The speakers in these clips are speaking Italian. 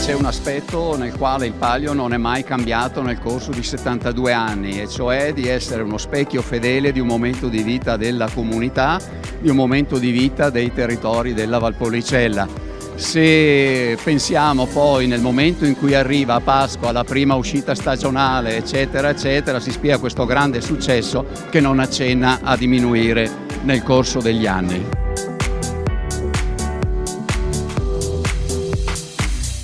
c'è un aspetto nel quale il Palio non è mai cambiato nel corso di 72 anni, e cioè di essere uno specchio fedele di un momento di vita della comunità, di un momento di vita dei territori della Valpolicella. Se pensiamo poi nel momento in cui arriva a Pasqua la prima uscita stagionale, eccetera, eccetera, si spiega questo grande successo che non accenna a diminuire nel corso degli anni.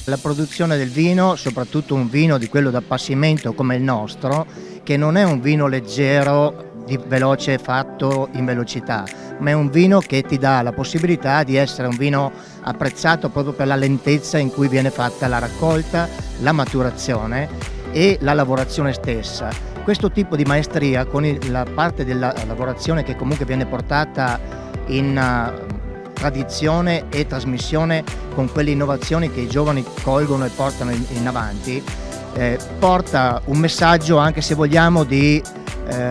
La produzione del vino, soprattutto un vino di quello d'appassimento come il nostro, che non è un vino leggero, veloce, fatto in velocità, ma è un vino che ti dà la possibilità di essere un vino apprezzato proprio per la lentezza in cui viene fatta la raccolta, la maturazione e la lavorazione stessa. Questo tipo di maestria, con la parte della lavorazione che comunque viene portata in tradizione e trasmissione, con quelle innovazioni che i giovani colgono e portano in avanti, porta un messaggio, anche se vogliamo, di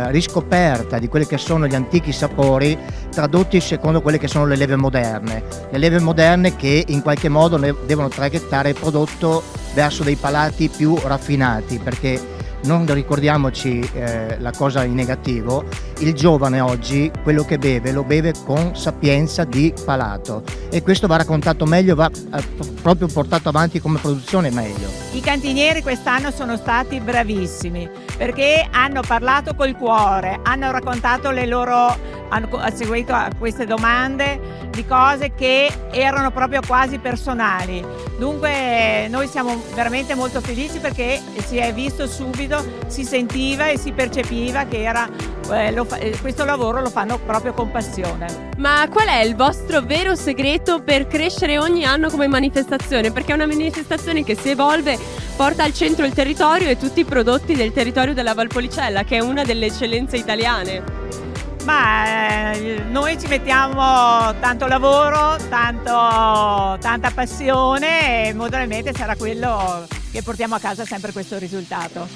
riscoperta di quelli che sono gli antichi sapori, tradotti secondo quelle che sono le leve moderne che in qualche modo devono traghettare il prodotto verso dei palati più raffinati, perché non ricordiamoci la cosa in negativo: il giovane oggi quello che beve lo beve con sapienza di palato, e questo va raccontato meglio, va proprio portato avanti come produzione meglio. I cantinieri quest'anno sono stati bravissimi, perché hanno parlato col cuore, hanno raccontato hanno seguito a queste domande di cose che erano proprio quasi personali. Dunque noi siamo veramente molto felici, perché si è visto subito, si sentiva e si percepiva che questo lavoro lo fanno proprio con passione. Ma qual è il vostro vero segreto per crescere ogni anno come manifestazione? Perché è una manifestazione che si evolve, porta al centro il territorio e tutti i prodotti del territorio della Valpolicella, che è una delle eccellenze italiane. Ma noi ci mettiamo tanto lavoro, tanta passione, e modalmente sarà quello che portiamo a casa sempre questo risultato.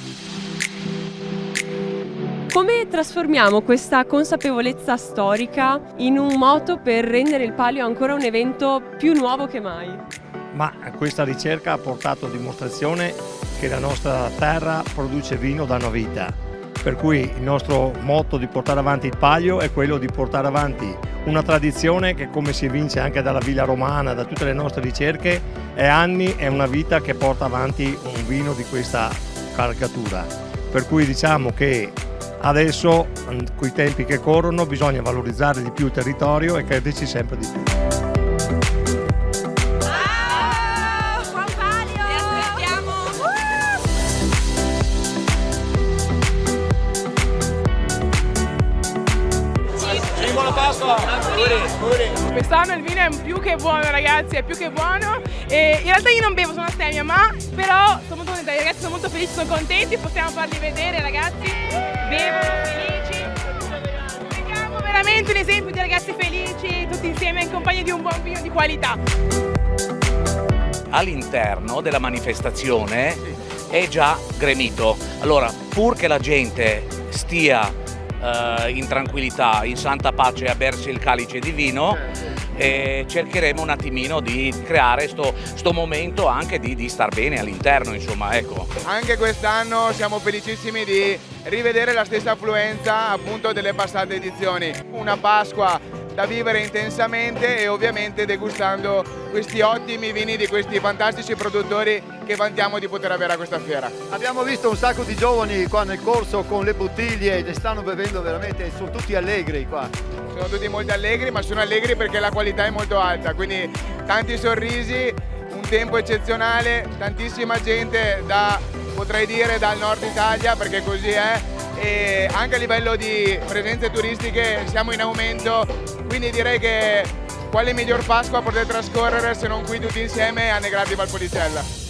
Come trasformiamo questa consapevolezza storica in un moto per rendere il Palio ancora un evento più nuovo che mai? Ma questa ricerca ha portato a dimostrazione che la nostra terra produce vino da una vita, per cui il nostro motto di portare avanti il Palio è quello di portare avanti una tradizione che, come si evince anche dalla Villa Romana, da tutte le nostre ricerche, è una vita che porta avanti un vino di questa caricatura. Per cui diciamo che adesso, coi tempi che corrono, bisogna valorizzare di più il territorio e crederci sempre di più. Quest'anno il vino è più che buono, ragazzi, è più che buono, e in realtà io non bevo, sono astemia, ma però sono molto contenta, i ragazzi sono molto felici, sono contenti, possiamo farli vedere, ragazzi, bevono felici, vediamo veramente un esempio di ragazzi felici, tutti insieme in compagnia di un buon vino di qualità. All'interno della manifestazione è già gremito, allora pur che la gente stia in tranquillità, in santa pace, a bersi il calice di vino, e cercheremo un attimino di creare sto momento anche di star bene all'interno, insomma, ecco. Anche quest'anno siamo felicissimi di rivedere la stessa affluenza appunto delle passate edizioni. Una Pasqua da vivere intensamente, e ovviamente degustando questi ottimi vini di questi fantastici produttori che vantiamo di poter avere a questa fiera. Abbiamo visto un sacco di giovani qua nel corso con le bottiglie e stanno bevendo veramente, sono tutti allegri qua. Sono tutti molto allegri, ma sono allegri perché la qualità è molto alta, quindi tanti sorrisi, un tempo eccezionale, tantissima gente potrei dire dal nord Italia, perché così è, e anche a livello di presenze turistiche siamo in aumento, quindi direi che quale miglior Pasqua poter trascorrere se non qui tutti insieme a Negrati Valpolicella.